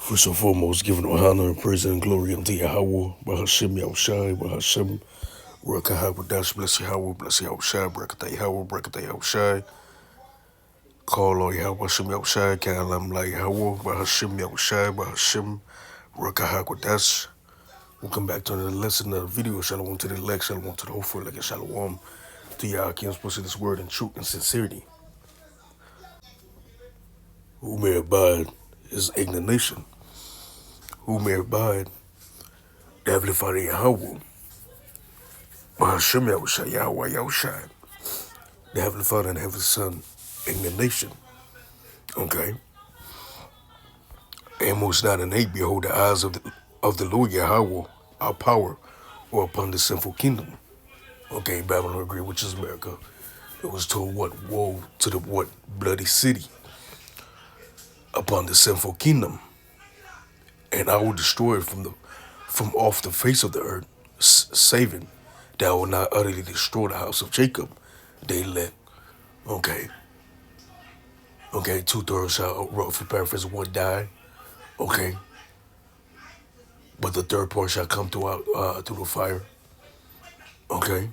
First and foremost, giving honor and praise and glory unto Yahweh, Bahashim Yahushai, Bahashim, Rakahawadash, bless Yahweh, bless Yahushai, Brakatay Yahweh, Brakatay Yahushai, call on Yahweh, Bahashim Yahushai, Kalam La Yahweh, Bahashim Yahushai, Bahashim, Rakahawadash. Welcome back to another lesson of the video. Shalom to the elect, shalom to the hopeful, like a shalom to Yah, King's posted this word in truth and sincerity. Who may abide is indignation. Who may abide the Heavenly Father Yahweh. Hashem Yahushai, Yahweh Yahushai, the Heavenly Father and the Heavenly Son, in the nation. Okay? Amos 9 and 8, behold, the eyes of the Lord Yahweh, our power, or upon the sinful kingdom. Okay, Babylon agree, which is America. It was told what? Woe to the what? Bloody city upon the sinful kingdom. And I will destroy it from off the face of the earth, saving that I will not utterly destroy the house of Jacob. They let, okay, 2/3 shall, roughly paraphrase, one die, okay, but the third part shall come through the fire, okay.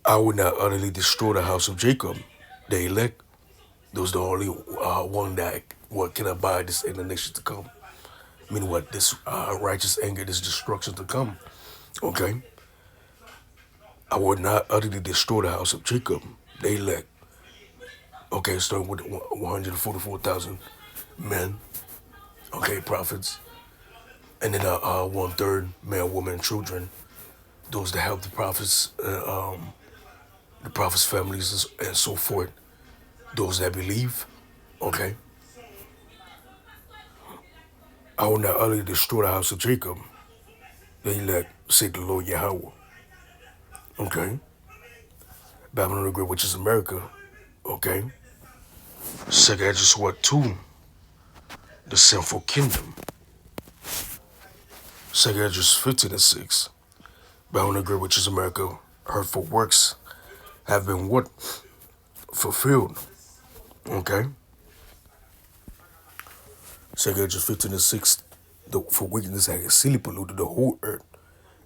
I will not utterly destroy the house of Jacob, the elect. Those the only one that what can abide this indignation to come. Meaning what? This righteous anger, this destruction to come, okay. I will not utterly destroy the house of Jacob, the elect. Okay, starting with 144,000 men, okay, prophets, and then 1/3 man, woman, and children. Those that help the prophets, the prophets' families, and so forth. Those that believe, okay. I will not utterly destroy the house of Jacob. The elect, say the Lord Yahweh. Okay. Babylon the Great, which is America. Okay. Second Esdras what 2? The sinful kingdom. Second Esdras 15 and 6. Babylon the Great, which is America, hurtful works have been what? Fulfilled. Okay. Second Esdras 15 and 6. For wickedness had exceedingly polluted the whole earth,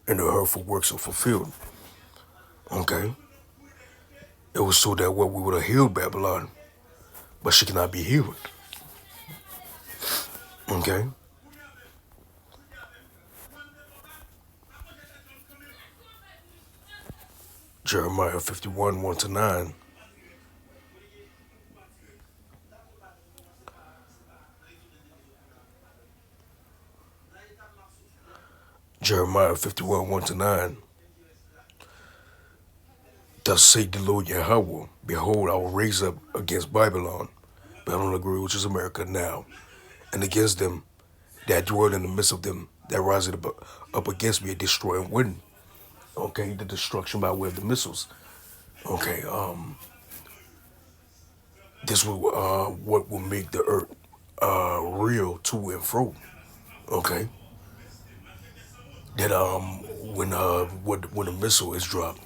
and the hurtful works are fulfilled. Okay. It was so that what we would have healed Babylon, but she cannot be healed. Okay. Jeremiah 51, 1-9. Jeremiah 51, 1-9. Thus saith the Lord Yahweh, behold, I will raise up against Babylon the Great, which is America now, and against them that dwell in the midst of them that rise up against me, a destroying wind. Okay, the destruction by way of the missiles. Okay, this will what will make the earth real to and fro. Okay, that when a missile is dropped,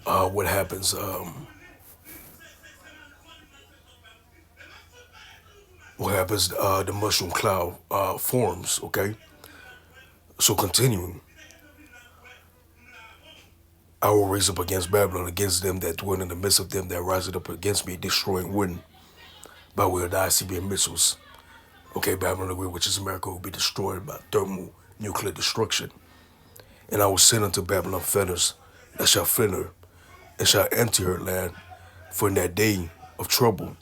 what happens? What happens? The mushroom cloud forms. Okay, so continuing. I will raise up against Babylon, against them that dwell in the midst of them that rise up against me, destroying wind by way of the ICBM missiles. Okay, Babylon the Great, which is America, will be destroyed by thermal nuclear destruction. And I will send unto Babylon fetters that shall fetter and shall enter her land, for in that day of trouble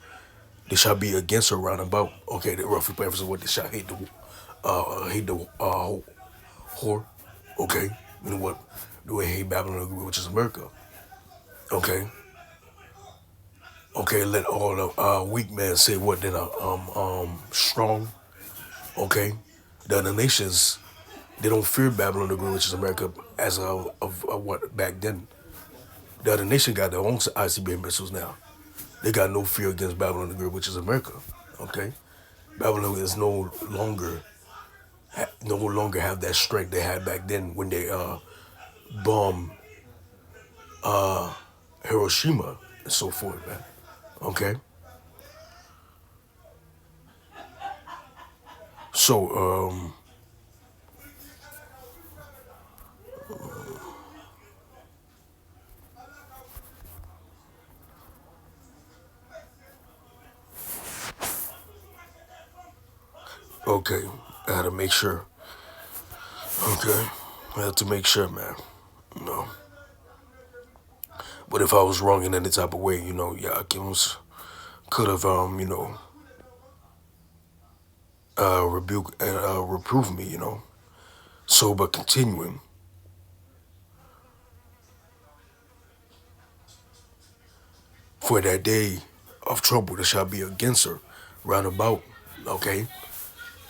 they shall be against her round about. Okay, the roughly paraphrase of what they shall hate the whore. Okay, you know what? The way hate Babylon the Great, which is America. Okay. Okay, let all the weak men say what then strong. Okay. The other nations, they don't fear Babylon the Great, which is America, as of what back then. The other nation got their own ICBM missiles now. They got no fear against Babylon the Great, which is America. Okay. Babylon is no longer have that strength they had back then when they bombed Hiroshima and so forth, man. Okay. So, okay, I had to make sure. Okay, I had to make sure, man. You know, but if I was wrong in any type of way, Yakins could have, rebuke and reprove me. So, but continuing, for that day of trouble that shall be against her, round about. Okay,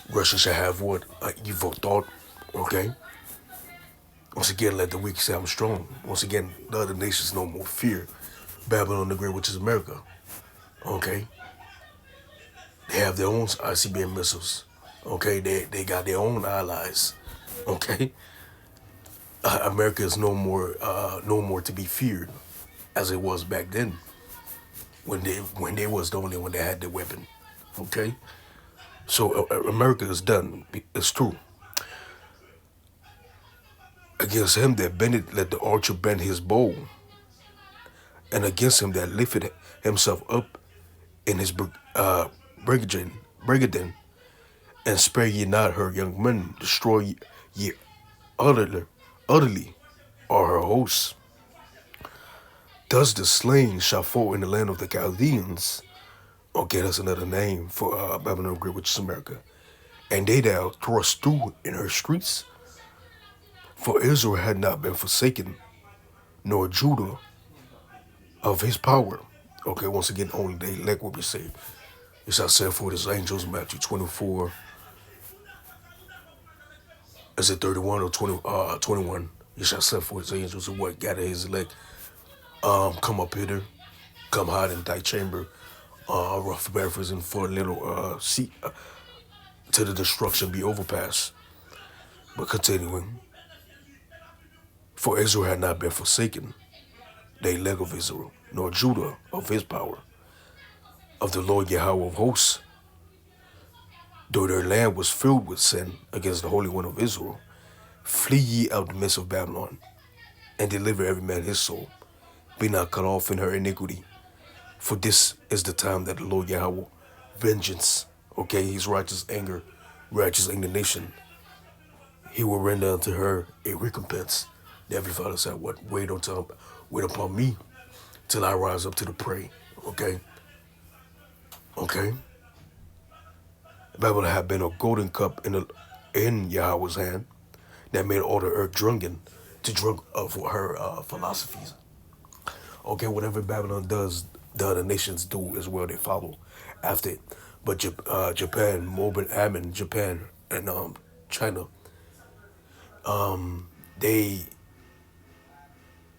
Russia shall have what evil thought. Okay, once again, let the weak say I'm strong. Once again, the other nations no more fear Babylon the Great, which is America. Okay, they have their own ICBM missiles. Okay, they got their own allies. Okay, America is no more to be feared as it was back then when they was the only one that had the weapon. Okay, so America is done. It's true. Against him that bended, let the archer bend his bow, and against him that lifted himself up in his brigade, brigade, and spare ye not her young men, destroy ye utterly, utterly are her hosts. Thus the slain shall fall in the land of the Chaldeans. Okay, that's another name for Babylon the Great, which is America. And they that are thrust through in her streets, for Israel had not been forsaken, nor Judah of his power. Okay, once again, only they elect what we say. It shall set forth his angels, Matthew 24, is it 31 or 21? He shall set forth his angels and what gather his elect. Come up hither, come hide in thy chamber, rough paraphrasing for a little seat till the destruction be overpassed. But continuing, for Israel had not been forsaken, they leg of Israel, nor Judah of his power, of the Lord Yahweh of hosts, though their land was filled with sin against the Holy One of Israel. Flee ye out of the midst of Babylon, and deliver every man his soul. Be not cut off in her iniquity, for this is the time that the Lord Yahweh vengeance, okay, his righteous anger, righteous indignation, he will render unto her a recompense. The Heavenly Father said, what? Wait upon me till I rise up to the prey. Okay? Okay? Babylon had been a golden cup in Yahweh's hand that made all the earth drunken to drink of her philosophies. Okay, whatever Babylon does, the other nations do as well. They follow after it. But Japan, Mobil, Ammon, Japan, and China, they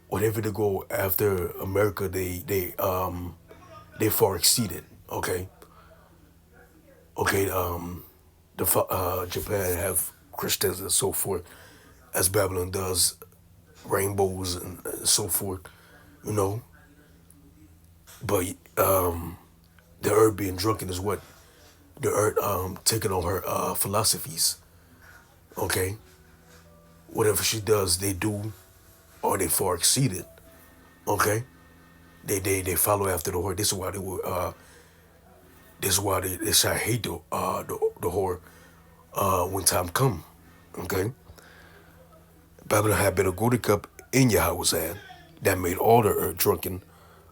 whatever they go after America, they far exceeded. Okay, okay. Japan have Christians and so forth, as Babylon does rainbows and so forth. You know, but the earth being drunken is what the earth taking on her philosophies. Okay, whatever she does, they do, or they far exceed it. Okay, they follow after the whore. This is why they were. This is why they shall hate the whore when time come. Okay, Babylon had been a golden cup in Yahweh's hand that made all the earth drunken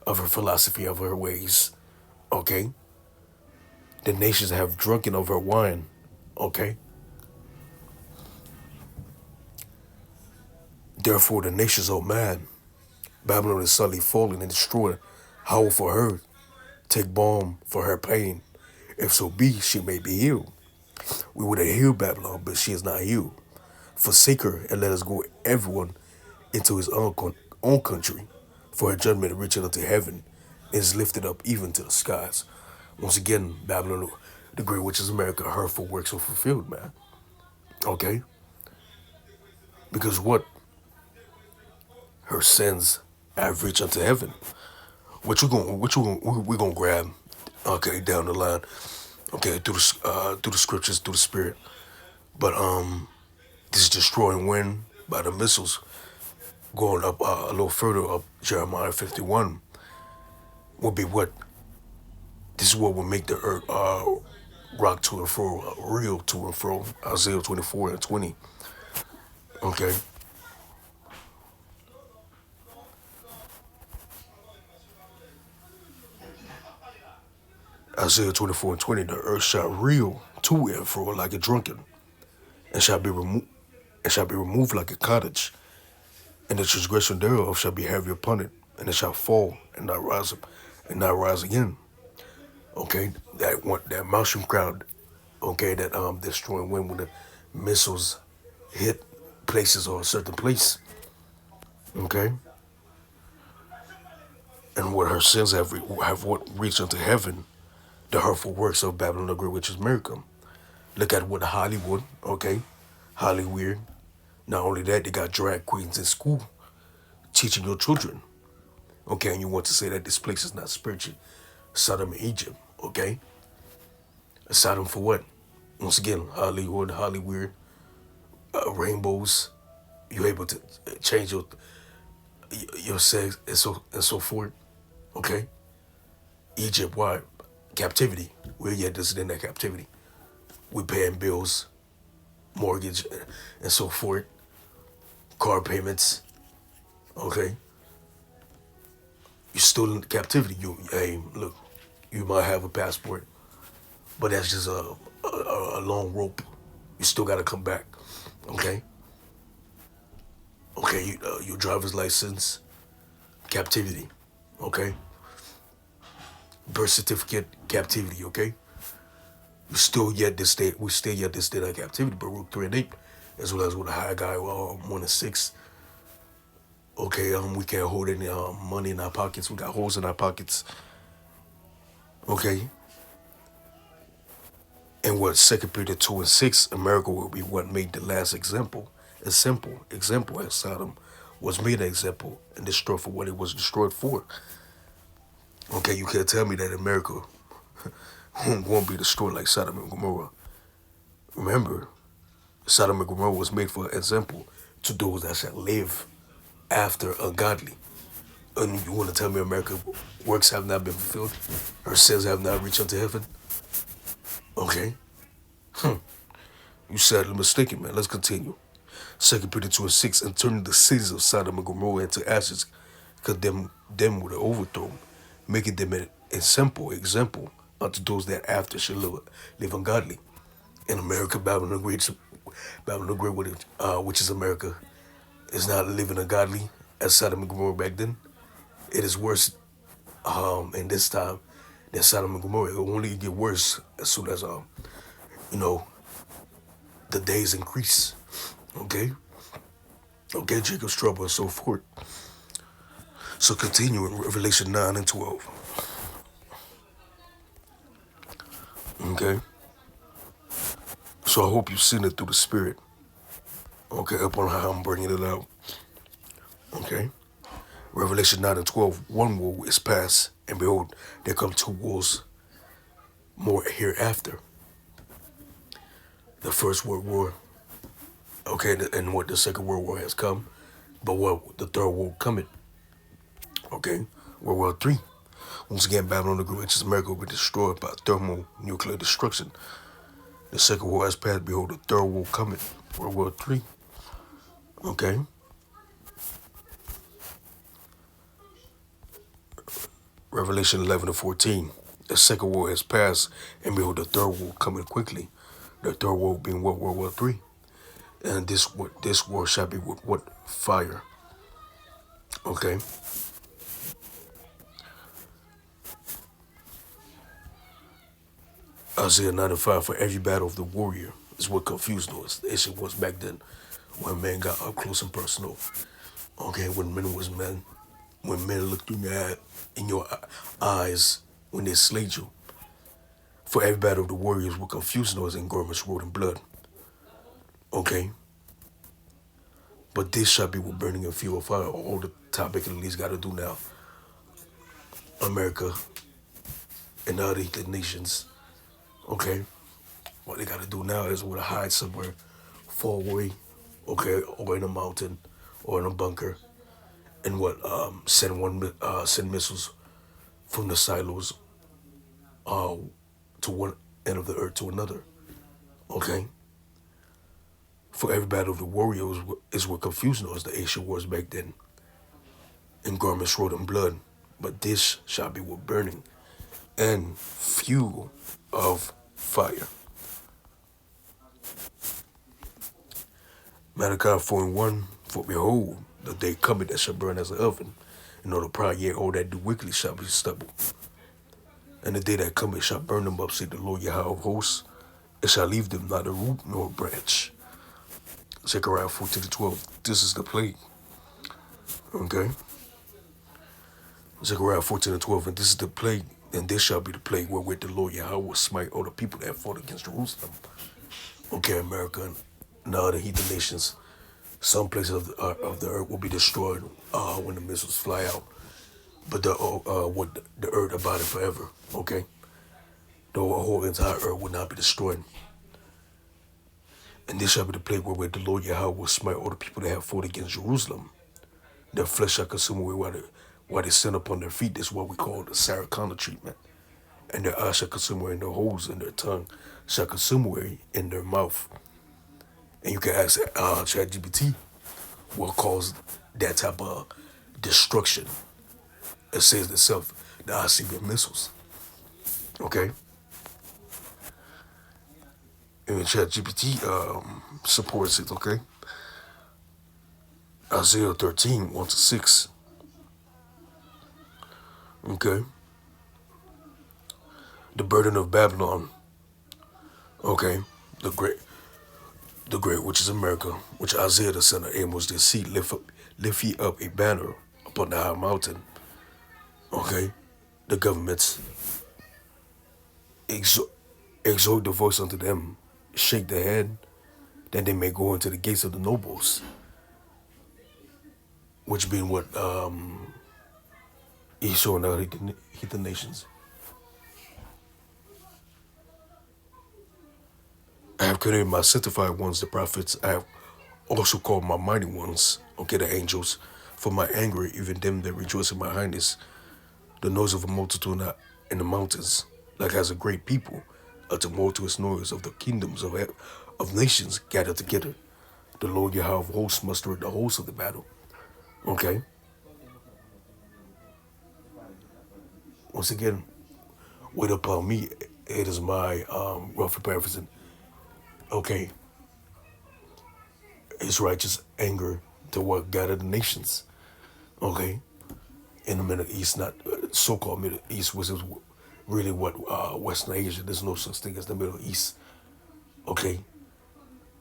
of her philosophy of her ways. Okay, the nations have drunken of her wine. Okay, therefore the nations are mad. Babylon is suddenly fallen and destroyed. Howl for her, take balm for her pain. If so be she may be healed. We would have healed Babylon, but she is not healed. Forsake her and let us go everyone into his own country. For her judgment reaching unto heaven is lifted up even to the skies. Once again, Babylon, the great which is America, her full works are fulfilled, man. Okay? Because what? Her sins have reached unto heaven. What you going we gonna grab, okay, down the line. Okay, through the scriptures, through the spirit. But this destroying wind by the missiles going up a little further up Jeremiah 51 will be what this is what will make the earth rock to and fro, real to and fro. Isaiah 24 and 20. Okay, Isaiah 24 and 20. The earth shall reel to and fro like a drunken, and shall be removed like a cottage, and the transgression thereof shall be heavy upon it, and it shall fall and not rise up, and not rise again. Okay, that mushroom crowd. Okay, that destroying wind when the missiles hit places or a certain place. Okay, and what her sins have what reached unto heaven, the hurtful works of Babylon the Great, which is miracle. Look at what Hollywood. Okay, Hollywood. Not only that, they got drag queens in school teaching your children. Okay, and you want to say that this place is not spiritual. Sodom and Egypt. Okay, Sodom for what? Once again, Hollywood, rainbows. You're able to change your sex and so forth. Okay, Egypt, why? Captivity. We're yet this in that captivity. We paying bills, mortgage, and so forth. Car payments. Okay, you're still in captivity. Hey, look, you might have a passport, but that's just a long rope. You still got to come back. Okay, okay, your driver's license, captivity. Okay, birth certificate, captivity. Okay, you still yet this state. We still yet this state of captivity. But Baruch 3 and 8, as well as with a high guy 1 and 6. Okay, we can't hold any money in our pockets. We got holes in our pockets. Okay, and what Second Peter 2 and 6, America will be what made the last example. A simple example as Sodom was made an example and destroyed for what it was destroyed for. Okay, you can't tell me that America won't be destroyed like Sodom and Gomorrah. Remember, Sodom and Gomorrah was made for an example to those that shall live after ungodly. And you want to tell me America works have not been fulfilled? Her sins have not reached unto heaven? Okay. You sadly mistaken, man. Let's continue. Second Peter 2 and 6, and turning the cities of Sodom and Gomorrah into ashes, condemn them with an overthrow, making them a simple example unto those that after shall live ungodly. In America, Babylon the Great, which is America, is not living ungodly as Sodom and Gomorrah back then. It is worse in this time than Sodom and Gomorrah. It will only get worse as soon as you know the days increase. Okay, okay, Jacob's trouble and so forth. So continue in Revelation 9 and 12. Okay, so I hope you've seen it through the spirit. Okay, upon how I'm bringing it out. Okay, Revelation 9 and 12. One woe is past, and behold, there come two woes more hereafter. The First World War, okay, and what the Second World War has come, but what the Third World coming, okay, World War III. Once again, Babylon the Great, which is America, will be destroyed by thermonuclear destruction. The Second War has passed, behold, the Third World coming, World War III, okay. Revelation 11 and 14. The Second War has passed, and behold, the Third War coming quickly. The Third War being what? World War III. And this war shall be with what? Fire. Okay. Isaiah 95, for every battle of the warrior is what confused us. The issue was back then when men got up close and personal. Okay, when men was men. When men looked in your eyes when they slayed you. For every battle of the warriors were confused noise and garments rolled in blood. Okay. But this shall be with burning and fuel of fire. All the topic at least got to do now. America and other nations. Okay, what they gotta do now is to hide somewhere far away, okay, or in a mountain, or in a bunker, and send missiles from the silos to one end of the earth to another. Okay, for every battle of the warriors is what confusion was the ancient wars back then, and garments wrote in blood, but this shall be with burning and fuel of fire. Malachi 4:1, for behold, the day cometh that shall burn as an oven, and all the proud yet all that do wickedly shall be stubble. And the day that cometh shall burn them up, said the Lord Yahweh of hosts, it shall leave them neither root nor branch. Zechariah 14:12, this is the plague. Okay? Zechariah 14:12, and this is the plague, and this shall be the plague wherewith the Lord Yahweh will smite all the people that fought against Jerusalem. Okay, America, and all the heathen nations, some places of the earth will be destroyed when the missiles fly out, but the earth abided forever. Okay, the whole entire earth will not be destroyed. And this shall be the plague wherewith the Lord Yahweh will smite all the people that have fought against Jerusalem. Their flesh shall consume away while they stand upon their feet. This is what we call the Saracana treatment. And their eyes shall consume away in their holes, and their tongue shall consume away in their mouth. And you can ask ChatGPT what caused that type of destruction. It says itself, the ICBM missiles. Okay? And ChatGPT supports it, okay? Isaiah 13, 1 to 6. Okay? The burden of Babylon. Okay? The great which is America, which Isaiah the son of Amos did see, lift ye up a banner upon the high mountain. Okay? The governments exhort the voice unto them, shake the head, that they may go into the gates of the nobles, which being what he's showing out heathen nations. I have created my sanctified ones, the prophets. I have also called my mighty ones, okay, the angels, for my anger, even them that rejoice in my highness, the noise of a multitude in the mountains, like as a great people, a tumultuous noise of the kingdoms of nations gathered together. The Lord Yahweh of hosts mustered the hosts of the battle. Okay? Once again, wait upon me. It is my roughly paraphrasing. Okay, his righteous anger to what gathered the nations. Okay, in the Middle East, not so-called Middle East, which is really what Western Asia. There's no such thing as the Middle East. Okay,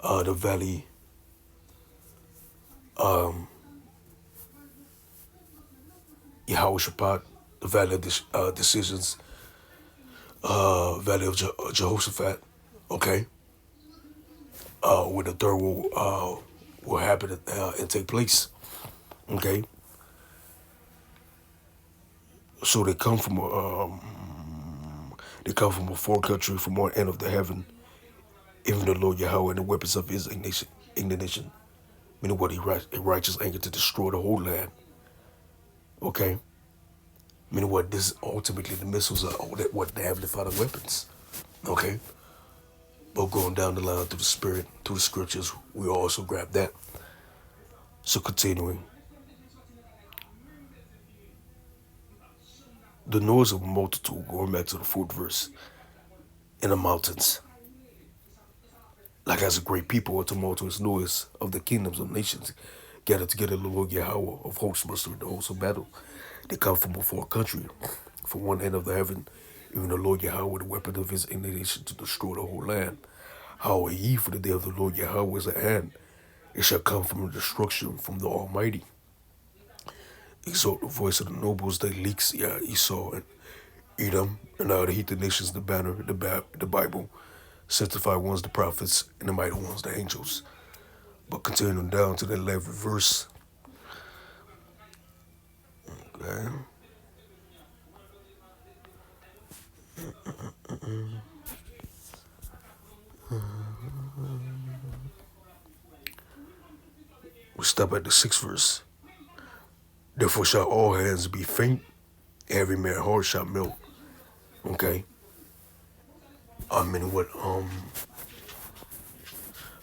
the Valley, Yahweh Shabbat, the Valley of Decisions, Valley of Jehoshaphat. Okay, where the third will happen and take place. Okay, so they come from a far country, from one end of the heaven. Even the Lord Yahweh and the weapons of his indignation, meaning what he righteous anger to destroy the whole land. Okay, meaning what this ultimately the missiles are what the heavenly Father weapons. Okay, but going down the line through the Spirit, through the Scriptures, we also grab that. So continuing, the noise of a multitude, going back to the fourth verse, in the mountains, like as a great people, a tumultuous noise of the kingdoms of nations gathered together. The Lord Yahweh of hosts mustered the hosts of battle. They come from before a country, from one end of the heaven, even the Lord Yahweh, the weapon of his indignation to destroy the whole land. How are ye, for the day of the Lord Yahweh is at hand? It shall come from the destruction from the Almighty. Exalt the voice of the nobles, they leaks, yeah, Esau and Edom, and all the heathen nations, the banner, the Bible, sanctified ones, the prophets, and the mighty ones, the angels. But continuing down to the 11th verse, okay. We stop at the sixth verse. Therefore shall all hands be faint, every man heart shall melt. Okay. I mean what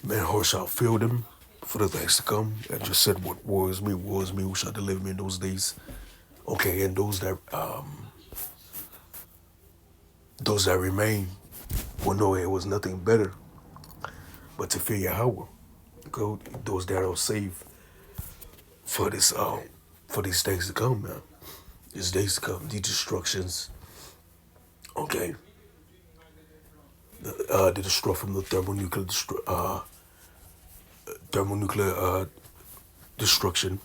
man heart shall feel them for the things to come. I just said what was me, who shall deliver me in those days. Okay, and those that remain will know it was nothing better but to fear Yahweh. Go those that are saved for this for these days to come, man. These days to come, these destructions. Okay. The destroy from the thermonuclear destruction.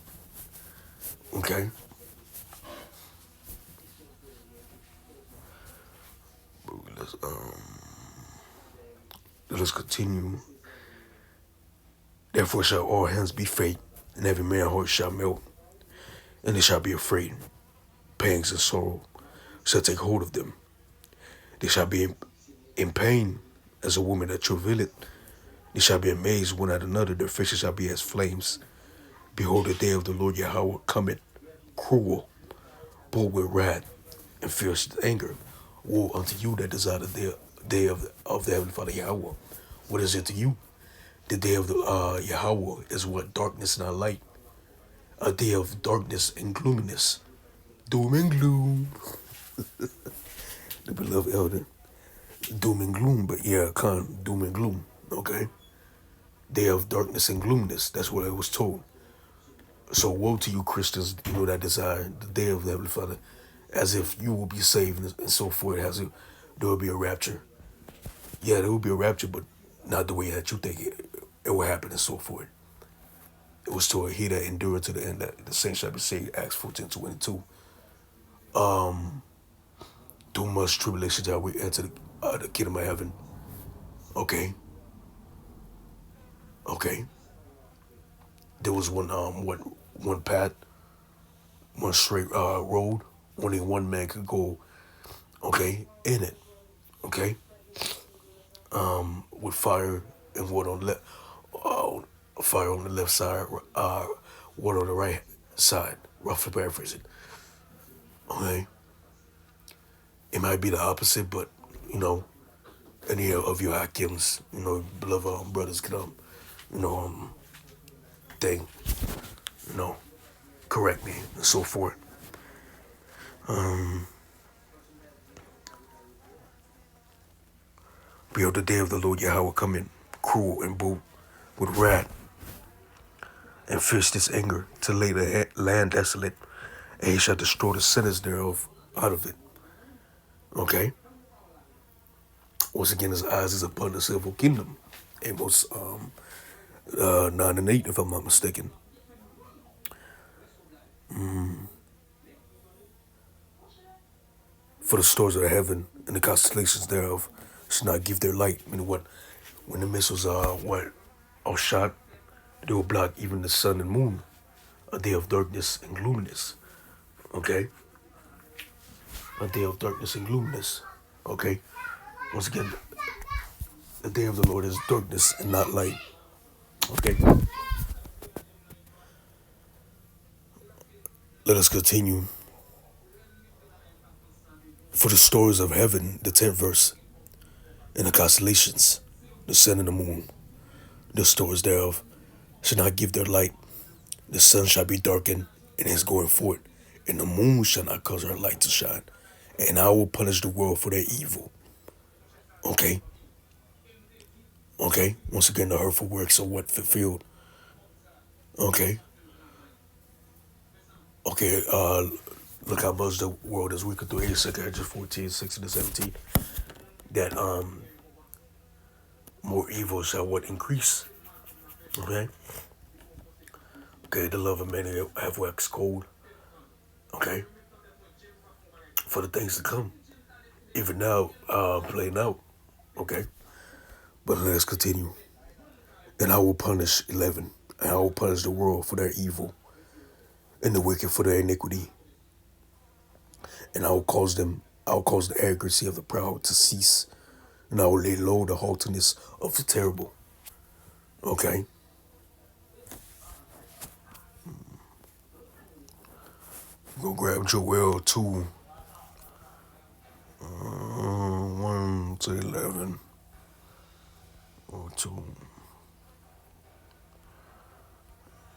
Okay. Let's let's continue. Therefore shall all hands be faint, and every man heart shall melt, and they shall be afraid. Pangs and sorrow shall take hold of them. They shall be in pain as a woman that travaileth. They shall be amazed one at another. Their faces shall be as flames. Behold, the day of the Lord Yahweh cometh, cruel, bold with wrath, and fierce with anger. Woe unto you that desire the day of the Heavenly Father Yahweh. What is it to you? The day of the Yahweh is what? Darkness and not light. A day of darkness and gloominess. Doom and gloom. The beloved elder. Doom and gloom, but yeah, doom and gloom. Okay? Day of darkness and gloominess. That's what I was told. So woe to you Christians, that desire the day of the Heavenly Father, as if you will be saved and so forth, as if there will be a rapture. Yeah, there will be a rapture, but not the way that you think it will happen and so forth. It was told, he that endureth to the end, that the saints shall be saved, Acts 14:22. Through much tribulation shall we enter the kingdom of heaven. Okay. Okay. There was one path, one straight road. Only one man could go, okay, in it. Okay. With fire and wood on the left, fire on the left side, wood on the right side. Roughly paraphrasing. Okay. It might be the opposite, but any of your Hakims, beloved brothers can thing, correct me and so forth. Behold, the day of the Lord Yahweh coming, cruel and bold, with wrath and fierce his anger, to lay the land desolate, and he shall destroy the sinners thereof out of it. Okay? Once again, his eyes is upon the civil kingdom. Amos 9 and 8, if I'm not mistaken. For the stars of heaven and the constellations thereof should not give their light. I mean, when the missiles are shot, they will block even the sun and moon. A day of darkness and gloominess. Okay? A day of darkness and gloominess. Okay? Once again, the day of the Lord is darkness and not light. Okay? Let us continue. For the stars of heaven, the 10th verse, and the constellations, the sun and the moon, the stars thereof, shall not give their light. The sun shall be darkened in his going forth, and the moon shall not cause her light to shine. And I will punish the world for their evil. Okay? Okay? Once again, the hurtful works are what fulfilled. Okay? Okay, look how much the world is wicked through 82nd, Hedges 14, 16 to 17. That more evil shall what increase. Okay? Okay, the love of many have waxed cold. Okay? For the things to come. Even now, playing out. Okay? But let's continue. And I will punish 11. And I will punish the world for their evil, and the wicked for their iniquity. And I will cause the arrogancy of the proud to cease. And I will lay low the haughtiness of the terrible. Okay? Go grab Joel 2, 1 to 11. Or 2,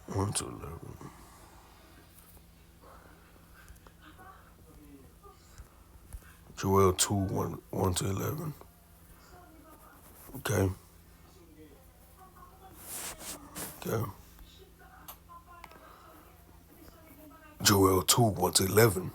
1 to 11. Joel 2, 1 to 11. Okay. Okay. Joel 2, 1 to 11.